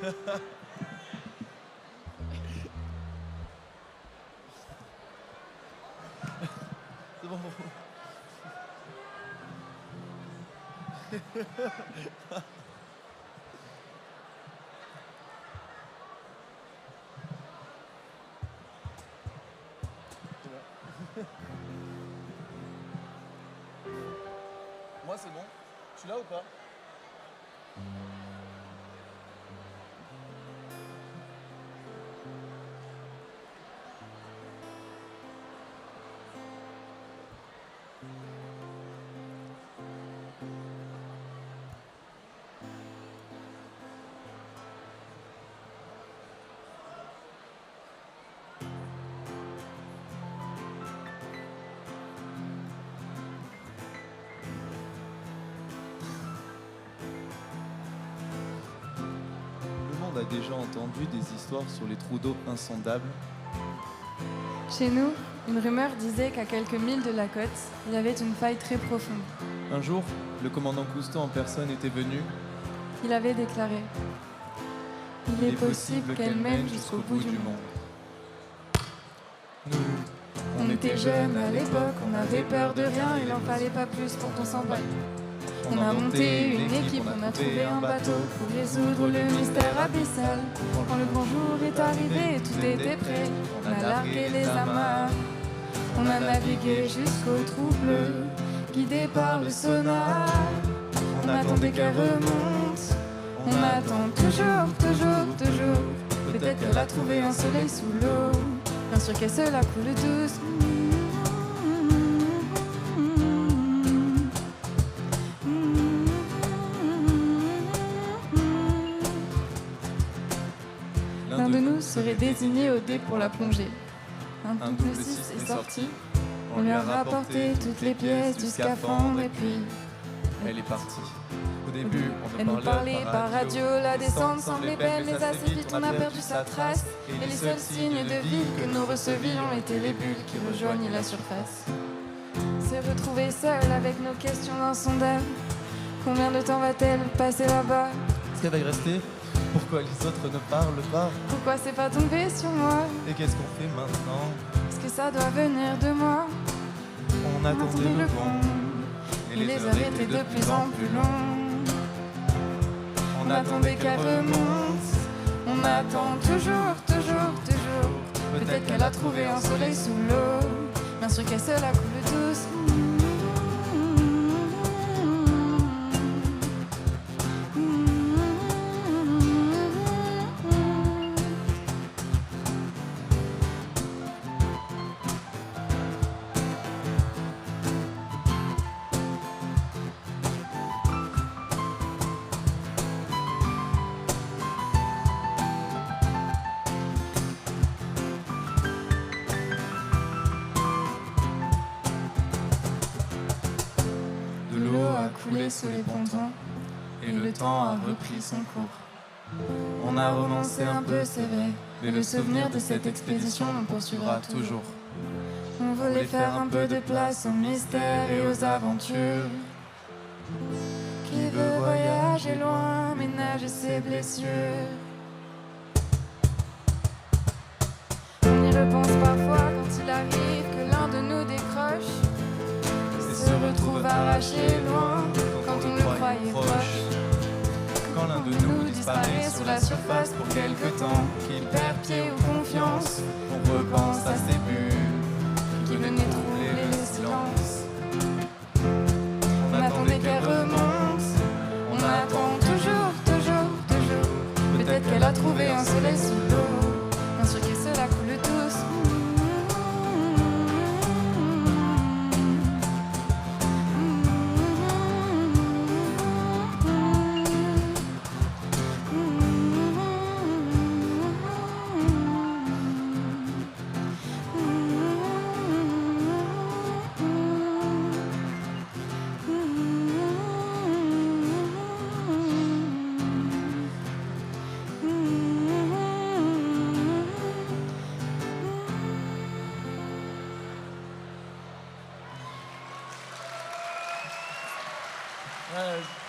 C'est bon. Moi c'est bon. Je suis là ou pas? Le monde a déjà entendu des histoires sur les trous d'eau insondables. Chez nous, une rumeur disait qu'à quelques milles de la côte, il y avait une faille très profonde. Un jour, le commandant Cousteau en personne était venu. Il avait déclaré « Il est possible qu'elle mène jusqu'au bout du monde. » Nous, On était jeunes à l'époque, on avait peur de rien, il en fallait pas plus pour qu'on s'emballe. On a monté une équipe, on a trouvé un bateau pour résoudre le mystère abyssal. Quand le grand jour est arrivé, tout était prêt, on a largué les amarres. On a navigué jusqu'au trou bleu, guidé par le sonar. On attendait qu'elle remonte, on attend toujours, toujours, toujours. Peut-être qu'elle a trouvé un soleil sous l'eau, bien sûr qu'elle se la coule douce. L'un de nous serait désigné au dé pour la plongée. Un double 6 est sorti, on lui a rapporté toutes les pièces du scaphandre et puis elle est partie. Au début, elle nous parlait par radio, la descente semblait belle, mais assez vite on a perdu sa trace. Et les seuls signes de vie que nous recevions étaient les bulles qui rejoignent la surface. S'est retrouvée seule avec nos questions insondables. Combien de temps va-t-elle passer là-bas? Est-ce qu'elle va y rester? Pourquoi les autres ne parlent pas? Pourquoi c'est pas tombé sur moi? Et qu'est-ce qu'on fait maintenant? Est-ce que ça doit venir de moi? On attendait le vent, et les heures étaient de plus en plus longues. On attendait qu'elle remonte, on attend toujours, toujours, toujours. Peut-être qu'elle a trouvé un soleil sous l'eau, bien sûr qu'elle se la coule douce. De l'eau a Coulé sous les pontons, et le temps a repris son cours. On a romancé un peu, c'est vrai, mais le souvenir de cette expédition nous poursuivra toujours. On voulait faire un peu de place au mystère et aux aventures. Qui veut voyager loin, ménager ses blessures. On y repense parfois quand il arrive que l'un de nous décroche et se retrouve arraché loin quand on le croyait proche. Quand l'un de nous disparaît sous la surface pour quelque temps, qu'il perd pied ou confiance, on repense à ces bulles qui venaient troubler le silence. On attendait qu'elle remonte, on attend toujours, toujours, toujours. Peut-être qu'elle a trouvé un soleil sous l'eau, bien sûr qu'elle se la coule douce. Ouais.